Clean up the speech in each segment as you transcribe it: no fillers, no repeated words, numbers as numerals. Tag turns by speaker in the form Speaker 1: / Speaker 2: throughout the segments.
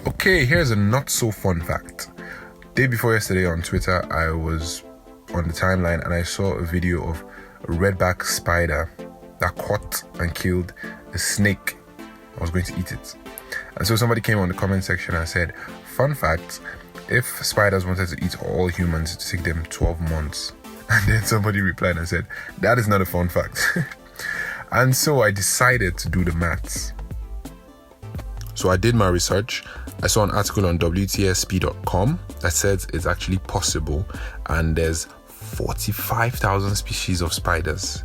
Speaker 1: Okay, here's a not so fun fact. Day before yesterday on Twitter, I was on the timeline and I saw a video of a redback spider that caught and killed a snake that was going to eat it. And so somebody came on the comment section and said, fun fact, if spiders wanted to eat all humans, it would take them 12 months. And then somebody replied and said, that is not a fun fact. And so I decided to do the maths. So I did my research. I saw an article on WTSP.com that says it's actually possible, and there's 45,000 species of spiders.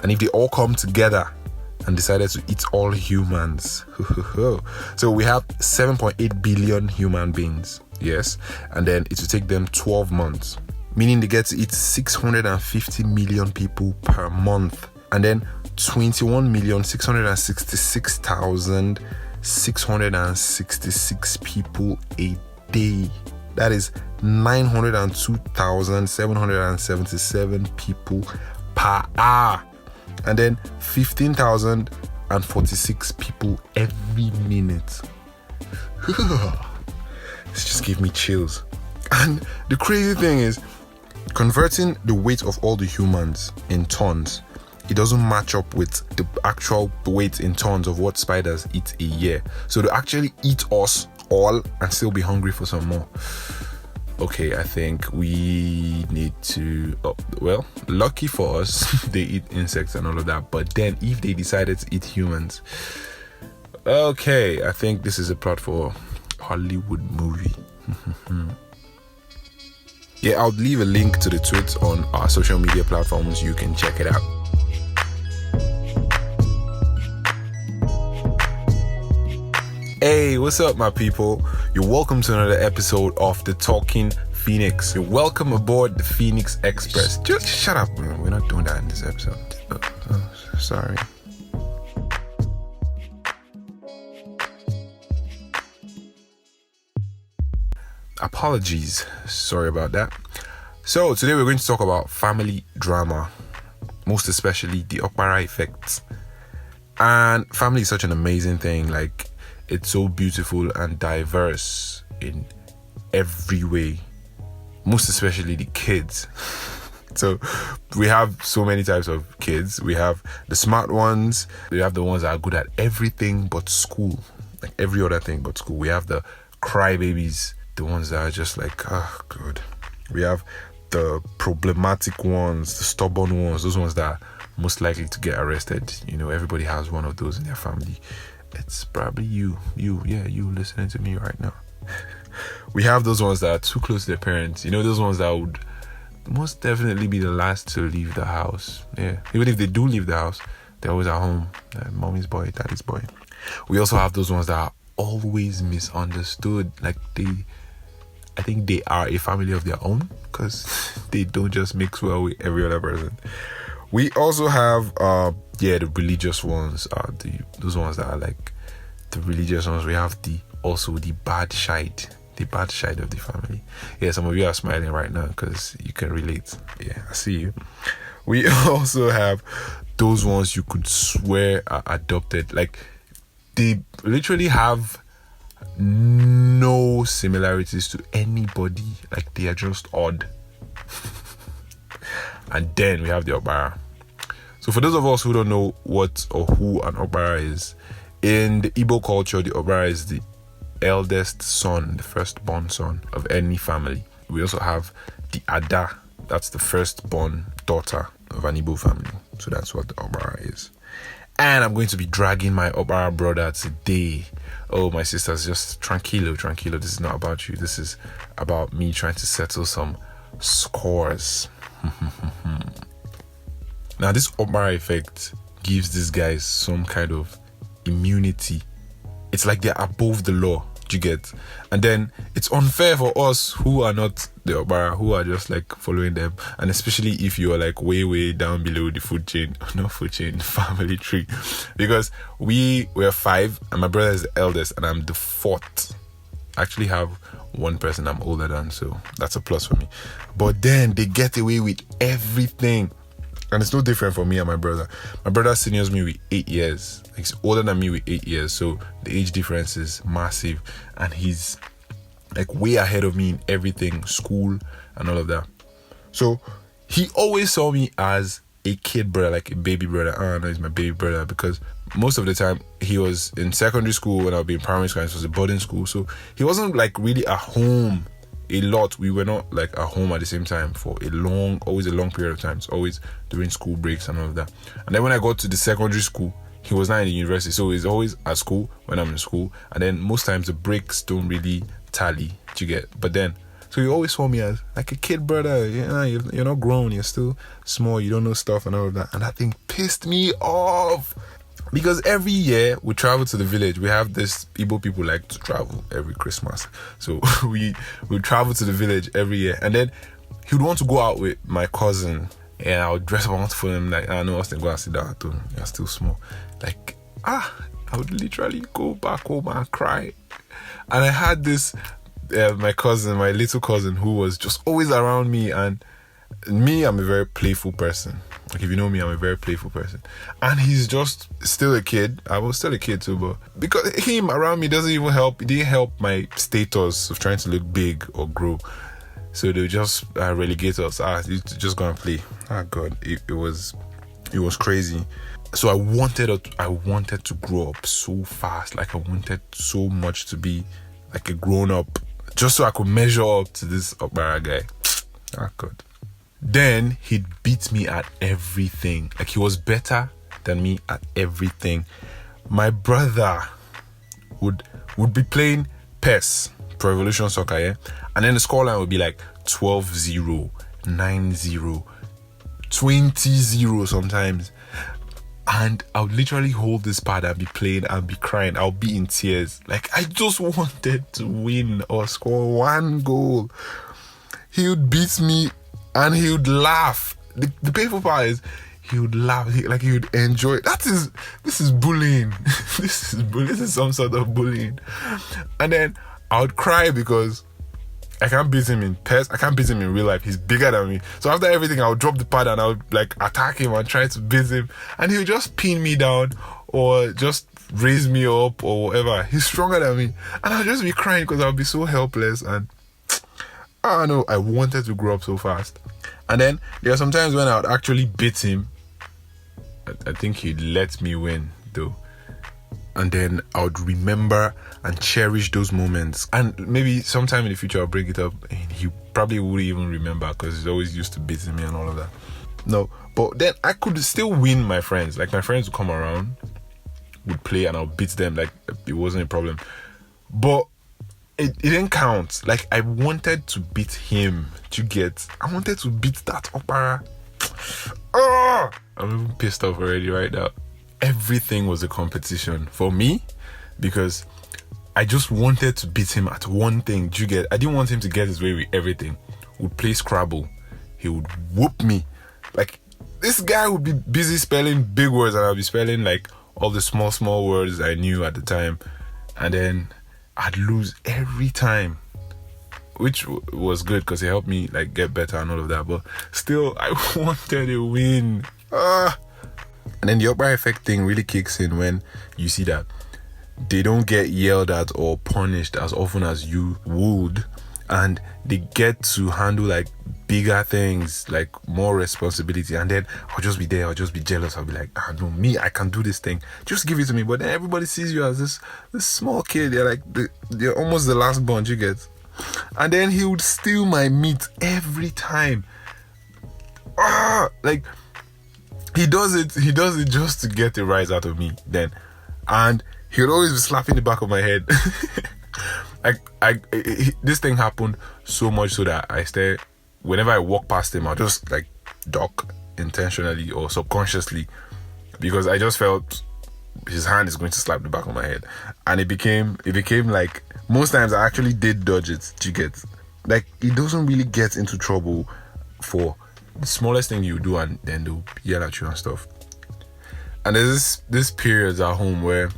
Speaker 1: And if they all come together and decided to eat all humans, so we have 7.8 billion human beings, yes, and then it will take them 12 months, meaning they get to eat 650 million people per month, and then 21,666,666 people a day. That is 902,777 people per hour, and then 15,046 people every minute. This just gave me chills. And the crazy thing is, converting the weight of all the humans in tons, it doesn't match up with the actual weight in tons of what spiders eat a year. So they actually eat us all and still be hungry for some more. Okay, I think we need to, lucky for us, they eat insects and all of that. But then if they decided to eat humans, okay, I think this is a plot for a Hollywood movie. Yeah, I'll leave a link to the tweet on our social media platforms. You can check it out. Hey, what's up, my people? You're welcome to another episode of The Talking Phoenix. You're welcome aboard the Phoenix Express. Just shut up, man. We're not doing that in this episode. Sorry. Apologies. Sorry about that. So, today we're going to talk about family drama, most especially the Okpara Effect. And family is such an amazing thing. Like, it's so beautiful and diverse in every way, most especially the kids. So we have so many types of kids. We have the smart ones. We have the ones that are good at everything but school, like every other thing but school. We have the crybabies, the ones that are just like, oh, God. We have the problematic ones, the stubborn ones, those ones that are most likely to get arrested. You know, everybody has one of those in their family. It's probably you listening to me right now. We have those ones that are too close to their parents. You know, those ones that would most definitely be the last to leave the house. Yeah, even if they do leave the house, they're always at home. Mommy's boy, daddy's boy. We also have those ones that are always misunderstood. Like I think they are a family of their own because they don't just mix well with every other person. We also have the religious ones, those ones that are like the religious ones. We have the bad side of the family. Yeah, some of you are smiling right now because you can relate. Yeah, I see you. We also have those ones you could swear are adopted. Like, they literally have no similarities to anybody. Like, they are just odd. And then we have the Okpara. So for those of us who don't know what or who an Okpara is, in the Igbo culture, the Okpara is the eldest son, the firstborn son of any family. We also have the Ada, that's the firstborn daughter of an Igbo family. So that's what the Okpara is. And I'm going to be dragging my Okpara brother today. Oh, my sisters, just tranquilo. This is not about you. This is about me trying to settle some scores. Now, this Okpara Effect gives these guys some kind of immunity. It's like they're above the law, do you get? And then it's unfair for us who are not the Okpara, who are just like following them. And especially if you are like way down below the family tree. Because we were 5 and my brother is the eldest and I'm the 4th. I actually have one person I'm older than, so that's a plus for me. But then they get away with everything. And it's no different for me and my brother. My brother seniors me with 8 years. Like, he's older than me with 8 years. So the age difference is massive. And he's like way ahead of me in everything, school and all of that. So he always saw me as a kid brother, like a baby brother. Oh no, he's my baby brother, because most of the time he was in secondary school when I would be in primary school, and it was a boarding school. So he wasn't like really at home a lot. We were not like at home at the same time for always a long period of time. It's always during school breaks and all of that. And then when I got to the secondary school, he was not in the university. So he's always at school when I'm in school. And then most times the breaks don't really tally, you get. But then, so he always saw me as like a kid brother. You're not grown, you're still small, you don't know stuff and all of that. And that thing pissed me off. Because every year we travel to the village. We have this, Igbo people like to travel every Christmas. So we travel to the village every year. And then he would want to go out with my cousin. And I would dress up for him like, I know, Austin, go and sit down. You're still small. Like, I would literally go back home and cry. And I had this, my little cousin, who was just always around me. And me, I'm a very playful person. Like, if you know me, I'm a very playful person. And he's just still a kid. I was still a kid too, but because him around me doesn't even help. It didn't help my status of trying to look big or grow. So they just relegate us. You just go and play. God, it was crazy. So I wanted to grow up so fast. Like, I wanted so much to be like a grown up, just so I could measure up to this Okpara guy. God. Then he'd beat me at everything. Like, he was better than me at everything. My brother would be playing PES, Pro Evolution Soccer, yeah? And then the scoreline would be like 12-0, 9-0, 20-0 sometimes. And I would literally hold this pad and be playing and be crying. I'll be in tears. Like, I just wanted to win or score one goal. He would beat me and he would laugh. The painful part is he would laugh. He would enjoy it. This is bullying. This is some sort of bullying. And then I would cry because I can't beat him in PES. I can't beat him in real life. He's bigger than me. So after everything, I would drop the pad and I would like attack him and try to beat him. And he would just pin me down or just raise me up or whatever. He's stronger than me. And I'll just be crying because I'll be so helpless. And I don't know, I wanted to grow up so fast. And then there are some times when I would actually beat him. I think he'd let me win though. And then I would remember and cherish those moments. And maybe sometime in the future I'll bring it up and he probably wouldn't even remember because he's always used to beating me and all of that. No, but then I could still win my friends. Like, my friends would come around, would play, and I'll beat them. Like, it wasn't a problem. But it didn't count. Like, I wanted to beat him. I wanted to beat that Okpara. Oh, I'm even pissed off already right now. Everything was a competition for me because I just wanted to beat him at one thing. I didn't want him to get his way with everything. We'd play Scrabble. He would whoop me. Like, this guy would be busy spelling big words and I'd be spelling like all the small words I knew at the time. And then I'd lose every time, which was good because it helped me like get better and all of that. But still, I wanted a win. And then the Okpara Effect thing really kicks in when you see that they don't get yelled at or punished as often as you would, and they get to handle like bigger things, like more responsibility. And then I'll just be there, I'll just be jealous. I'll be like, no, me, I can do this thing. Just give it to me. But then everybody sees you as this small kid. They're like, they're almost the last bunch, you get. And then he would steal my meat every time. Like, he does it just to get a rise out of me then. And he would always be slapping the back of my head. This thing happened so much so that whenever I walk past him, I'll just like duck intentionally or subconsciously because I just felt his hand is going to slap the back of my head. And it became like, most times I actually did dodge it. Do you get? Like, he doesn't really get into trouble for the smallest thing you do, and then they'll yell at you and stuff. And there's this periods at home where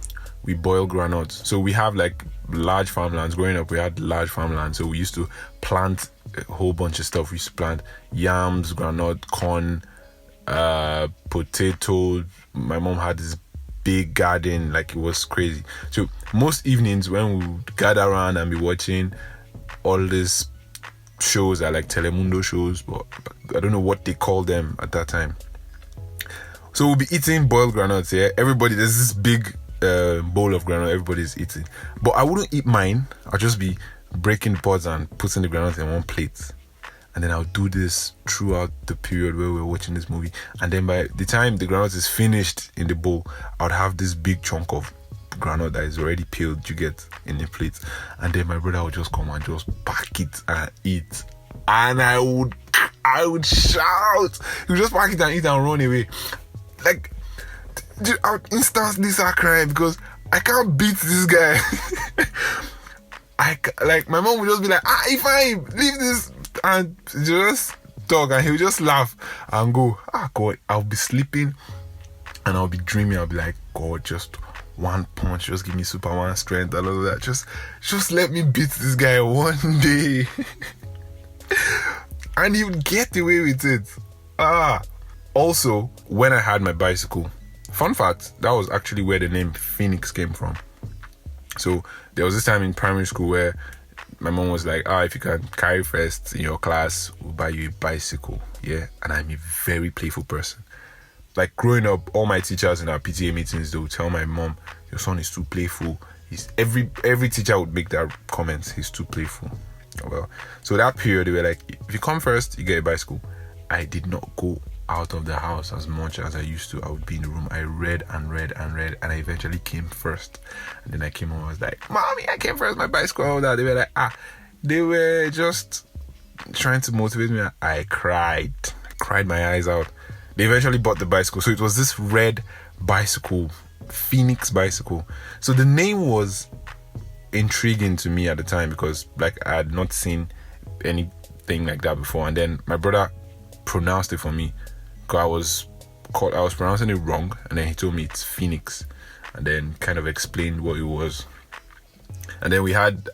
Speaker 1: we boil granuts. So we have like large farmlands. Growing up, we had large farmlands. So we used to plant a whole bunch of stuff. We used to plant yams, granite, corn, potato. My mom had this big garden, like it was crazy. So most evenings when we would gather around and be watching all these shows are like Telemundo shows, but I don't know what they call them at that time. So we'll be eating boiled granuts. Yeah, everybody, there's this big bowl of granite everybody's eating, but I wouldn't eat mine. I'll just be breaking pods and putting the granuts in one plate, and then I'll do this throughout the period where we're watching this movie. And then by the time the granite is finished in the bowl, I would have this big chunk of granite that is already peeled, you get, in the plate. And then my brother would just come and just pack it and eat, and I would shout. He would just pack it and eat and run away. Like, dude, I would instantly start crying because I can't beat this guy. My mom would just be like, if I leave this, and just talk, and he'll just laugh and go, God, I'll be sleeping and I'll be dreaming. I'll be like, God, just one punch, just give me Superman strength and all of that. Just let me beat this guy one day. And he would get away with it. Also, when I had my bicycle, fun fact, that was actually where the name Phoenix came from. So there was this time in primary school where my mom was like, if you can carry first in your class, we'll buy you a bicycle. Yeah. And I'm a very playful person. Like, growing up, all my teachers in our PTA meetings, they would tell my mom, your son is too playful. Every teacher would make that comment, he's too playful. Well, so that period, they were like, if you come first, you get a bicycle. I did not go out of the house as much as I used to. I would be in the room. I read, and I eventually came first. And then I came home, I was like, Mommy, I came first, my bicycle, all that. They were like, they were just trying to motivate me. I cried my eyes out. They eventually bought the bicycle. So it was this red bicycle, Phoenix bicycle. So the name was intriguing to me at the time because, like, I had not seen anything like that before. And then my brother pronounced it for me. I was pronouncing it wrong, and then he told me it's Phoenix, and then kind of explained what it was. And then we had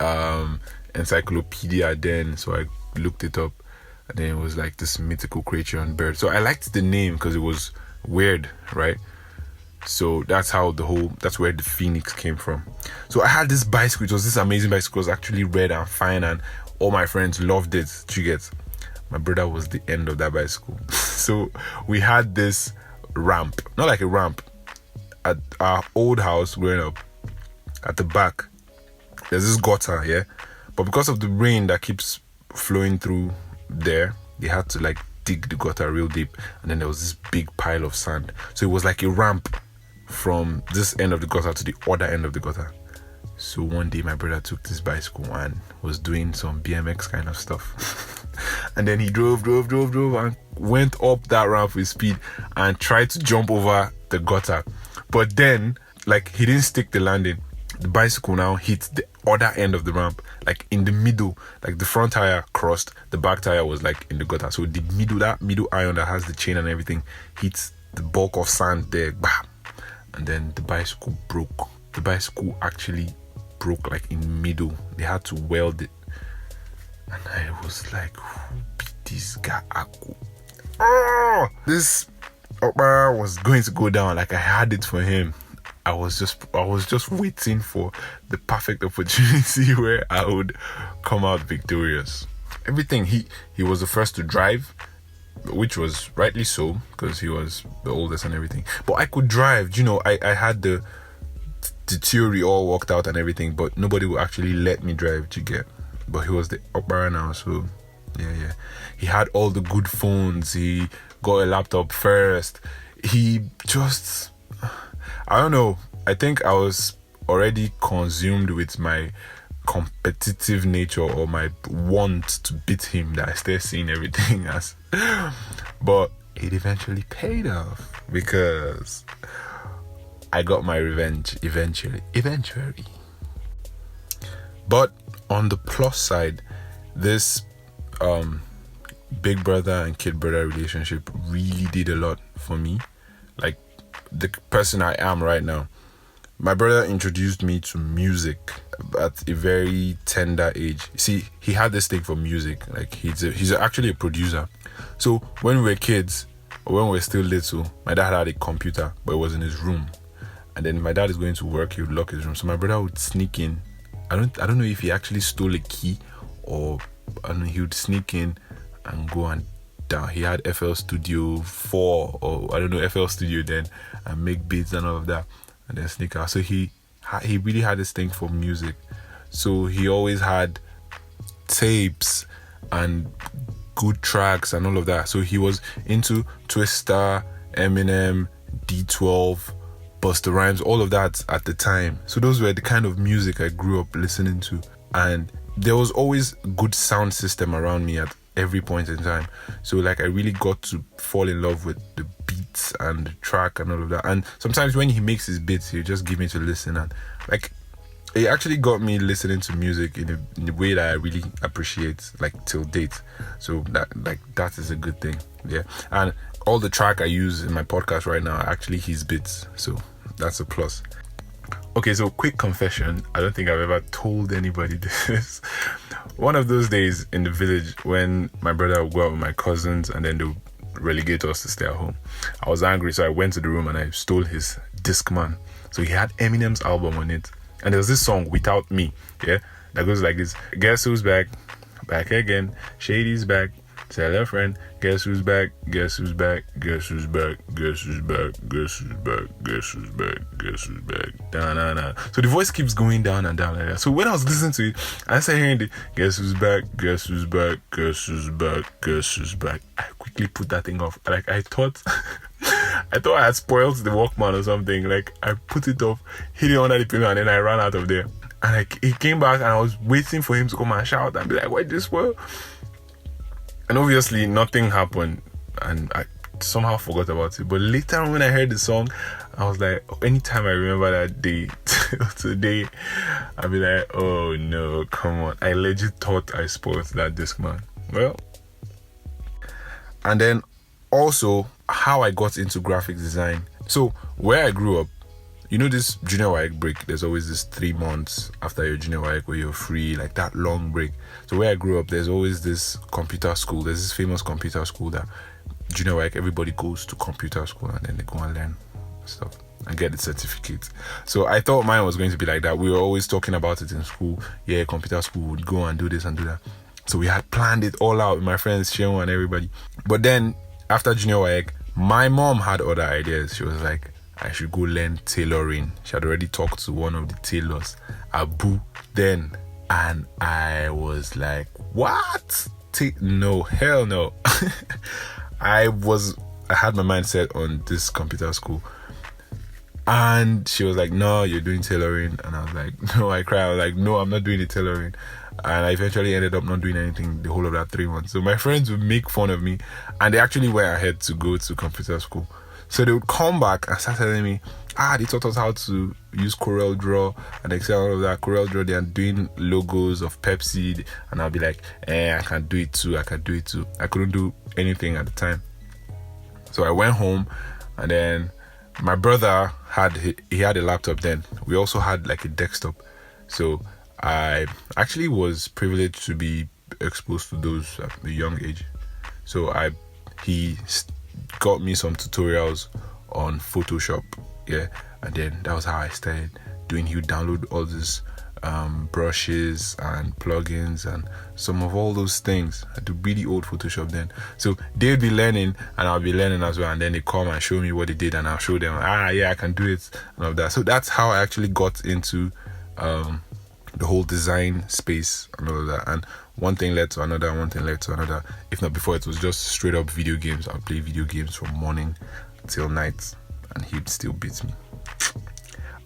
Speaker 1: encyclopedia then, so I looked it up, and then it was like this mythical creature and bird. So I liked the name because it was weird, right? So that's where the Phoenix came from. So I had this bicycle. It was this amazing bicycle. It was actually red and fine, and all my friends loved it. You get? My brother was the end of that bicycle. So we had this ramp, not like a ramp, at our old house growing up. At the back, there's this gutter, yeah? But because of the rain that keeps flowing through there, they had to like dig the gutter real deep. And then there was this big pile of sand. So it was like a ramp from this end of the gutter to the other end of the gutter. So one day my brother took this bicycle and was doing some BMX kind of stuff. And then he drove and went up that ramp with speed and tried to jump over the gutter. But then, like, he didn't stick the landing. The bicycle now hit the other end of the ramp, like in the middle. Like, the front tire crossed, the back tire was like in the gutter. So that middle iron that has the chain and everything hits the bulk of sand there, bam. And then the bicycle broke. The bicycle actually broke like in the middle. They had to weld it. And I was like, who beat this guy? This Okpara was going to go down. Like, I had it for him. I was just waiting for the perfect opportunity where I would come out victorious. Everything. He was the first to drive, which was rightly so, because he was the oldest and everything. But I could drive. I had the theory all worked out and everything, but nobody would actually let me drive, you get. But he was the Okpara now, so yeah. He had all the good phones. He got a laptop first. He just, I don't know. I think I was already consumed with my competitive nature or my want to beat him that I started seeing everything as. But it eventually paid off because I got my revenge eventually. But on the plus side, this big brother and kid brother relationship really did a lot for me. Like, the person I am right now. My brother introduced me to music at a very tender age. See, he had this thing for music. Like, he's actually a producer. So when we were kids, when we were still little, my dad had a computer, but it was in his room. And then my dad is going to work, he would lock his room. So my brother would sneak in. I don't know if he actually stole a key or he would sneak in and go and down. He had FL Studio 4 or I don't know, FL Studio then, and make beats and all of that, and then sneak out. So he really had this thing for music. So he always had tapes and good tracks and all of that. So he was into Twista, Eminem, D12, Busta Rhymes, all of that at the time. So those were the kind of music I grew up listening to. And there was always good sound system around me at every point in time. So like I really got to fall in love with the beats and the track and all of that. And sometimes when he makes his beats, he'll just give me to listen, and like it actually got me listening to music in a way that I really appreciate, like till date. So that is a good thing. Yeah. And all the track I use in my podcast right now are actually his beats. So that's a plus. Okay, so quick confession. I don't think I've ever told anybody this. One of those days in the village when my brother would go out with my cousins and then they would relegate us to stay at home, I was angry, so I went to the room and I stole his Discman. So he had Eminem's album on it. And there was this song, Without Me, yeah, that goes like this. Guess who's back? Back again. Shady's back. Tell a friend. Guess who's back? Guess who's back? Guess who's back? Guess who's back? Guess who's back? Guess who's back? Guess who's back? Da na na. So the voice keeps going down and down like that. So when I was listening to it, I started hearing the guess who's back? Guess who's back? Guess who's back? Guess who's back? I quickly put that thing off. Like I thought I had spoiled the Walkman or something. Like I put it off, hid it under the pillow, and then I ran out of there. And he came back and I was waiting for him to come and shout and be like, what this was? And obviously nothing happened and I somehow forgot about it. But later on when I heard the song, I was like, anytime I remember that day today, I'll be like, oh no, come on. I legit thought I spoiled that Discman. Well, and then also how I got into graphic design. So where I grew up, you know this junior WAEC break, there's always this 3 months after your junior WAEC where you're free, like that long break. So where I grew up, there's always this computer school. There's this famous computer school that junior WAEC, everybody goes to computer school and then they go and learn stuff and get the certificate. So I thought mine was going to be like that. We were always talking about it in school. Yeah, computer school would go and do this and do that. So we had planned it all out with my friends, Sheon and everybody. But then after junior WAEC, my mom had other ideas. She was like, I should go learn tailoring. She had already talked to one of the tailors, Abu, then. And I was like, what? No, hell no. I had my mind set on this computer school. And she was like, no, you're doing tailoring. And I was like, no, I cried. I was like, no, I'm not doing the tailoring. And I eventually ended up not doing anything the whole of that 3 months. So my friends would make fun of me. And they actually went ahead to go to computer school. So they would come back and start telling me, they taught us how to use Corel Draw and Excel, all of that. Corel Draw, they are doing logos of Pepsi. And I'll be like, I can do it too. I couldn't do anything at the time. So I went home and then my brother had a laptop then. We also had like a desktop. So I actually was privileged to be exposed to those at a young age. So he got me some tutorials on Photoshop, yeah, and then that was how I started doing. He would download all these brushes and plugins and some of all those things. I do really old Photoshop then. So they'd be learning and I'll be learning as well, and then they come and show me what they did and I'll show them, yeah, I can do it and all that. So that's how I actually got into the whole design space and all of that. And one thing led to another, If not before, it was just straight up video games. I'll play video games from morning till night and he'd still beat me.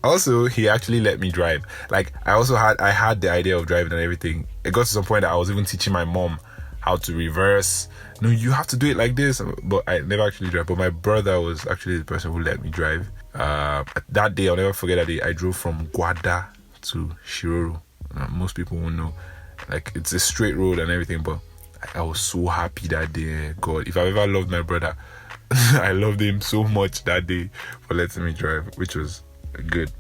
Speaker 1: Also, he actually let me drive. Like I had the idea of driving and everything. It got to some point that I was even teaching my mom how to reverse. No, you have to do it like this. But I never actually drive. But my brother was actually the person who let me drive. That day, I'll never forget that day. I drove from Gwada to Shiroro. Most people won't know. Like, it's a straight road and everything, but I was so happy that day. God, if I've ever loved my brother, I loved him so much that day for letting me drive, which was good.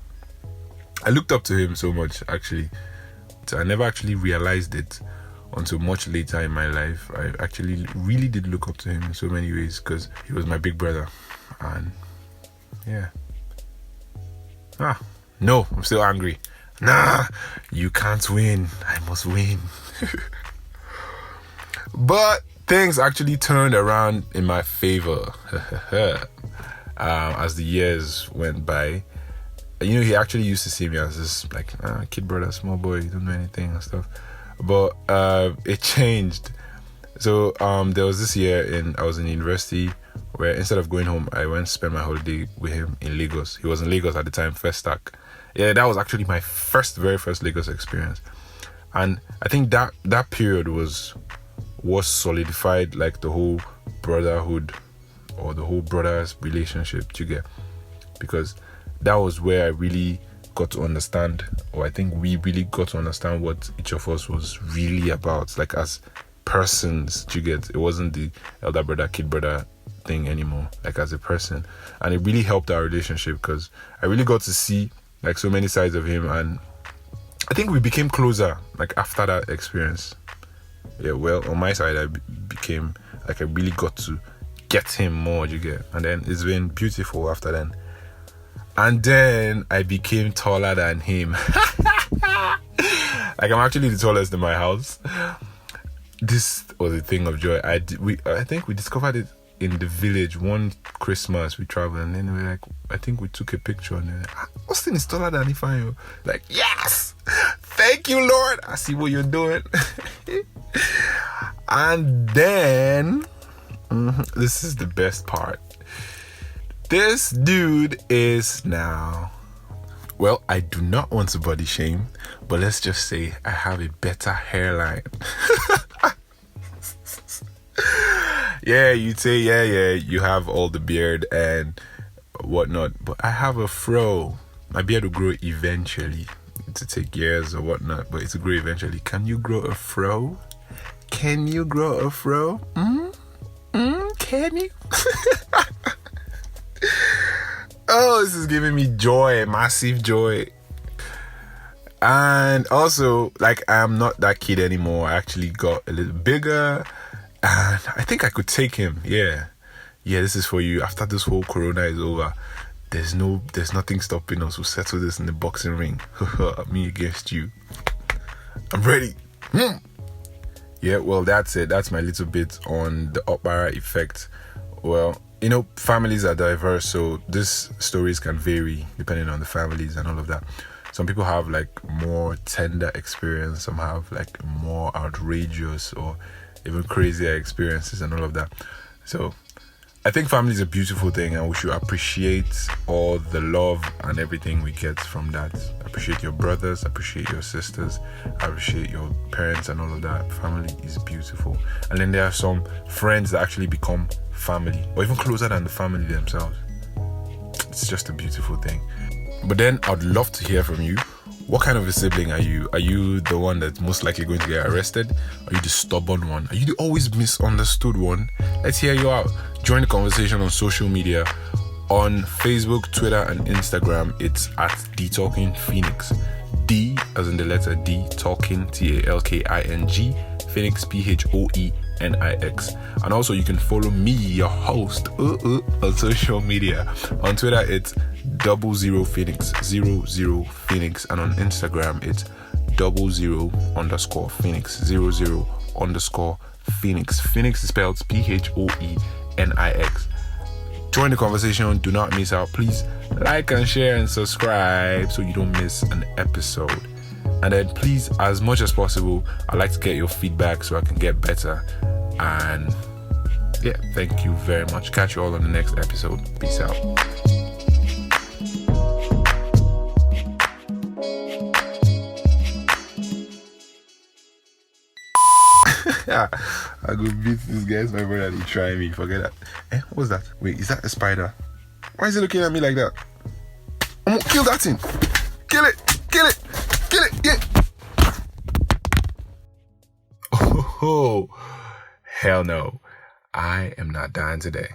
Speaker 1: I looked up to him so much, actually. So I never actually realized it until much later in my life. I actually really did look up to him in so many ways because he was my big brother. And yeah. No, I'm still angry. Nah, you can't win. I must win. But things actually turned around in my favor as the years went by. You know, he actually used to see me as this like kid brother, small boy, you don't know anything and stuff. But it changed. So there was this year I was in university where instead of going home, I went to spend my holiday with him in Lagos. He was in Lagos at the time, first stack. Yeah, that was actually my very first Lagos experience. And I think that period was solidified like the whole brotherhood or the whole brothers relationship together, because that was where I really got to understand, or I think we really got to understand what each of us was really about, like as persons. You get, it wasn't the elder brother kid brother thing anymore, like as a person. And it really helped our relationship because I really got to see like so many sides of him, and I think we became closer like after that experience. Yeah, well, on my side, I became like, I really got to get him more, you get, and then it's been beautiful after then. And then I became taller than him. Like, I'm actually the tallest in my house. This was a thing of joy. I think we discovered it in the village one Christmas. We traveled, and then we I think we took a picture, and then Austin is taller than Ifeanyi. Like, yes, thank you, Lord. I see what you're doing. And then this is the best part. This dude is now, well, I do not want to body shame, but let's just say I have a better hairline. Yeah, you'd say, yeah, you have all the beard and whatnot, but I have a fro. My beard will grow eventually. To take years or whatnot, but it's to grow eventually. Can you grow a fro? Can you grow a fro? Can you? Oh, this is giving me joy, massive joy. And also, like, I'm not that kid anymore. I actually got a little bigger, and I think I could take him. Yeah, this is for you. After this whole corona is over, there's nothing stopping us. We'll settle this in the boxing ring. Me against you. I'm ready. Yeah, well, that's it. That's my little bit on the Okpara Effect. Well, you know, families are diverse, so these stories can vary depending on the families and all of that. Some people have like more tender experience, some have like more outrageous or even crazier experiences and all of that. So I think family is a beautiful thing, and we should appreciate all the love and everything we get from that. Appreciate your brothers, appreciate your sisters, appreciate your parents and all of that. Family is beautiful. And then there are some friends that actually become family, or even closer than the family themselves. It's just a beautiful thing. But then I'd love to hear from you. What kind of a sibling are you? Are you the one that's most likely going to get arrested? Are you the stubborn one? Are you the always misunderstood one? Let's hear you out. Join the conversation on social media. On Facebook, Twitter, and Instagram, it's at DTalkingPhoenix. D as in the letter D, Talking, TALKING, Phoenix, PHOENIX. And also you can follow me, your host, on social media. On Twitter, it's 00Phoenix, 00 Phoenix, and on Instagram, it's 00_Phoenix, 00_Phoenix. Phoenix is spelled PHOENIX. Join the conversation. Do not miss out. Please like and share and subscribe so you don't miss an episode. And then please, as much as possible, I'd like to get your feedback so I can get better. And yeah, thank you very much. Catch you all on the next episode. Peace out. I go beat this guy's my brother. He try me. Forget that. What's that? Wait, is that a spider? Why is he looking at me like that? I'm gonna kill that thing. Kill it. Yeah. Oh, hell no. I am not dying today.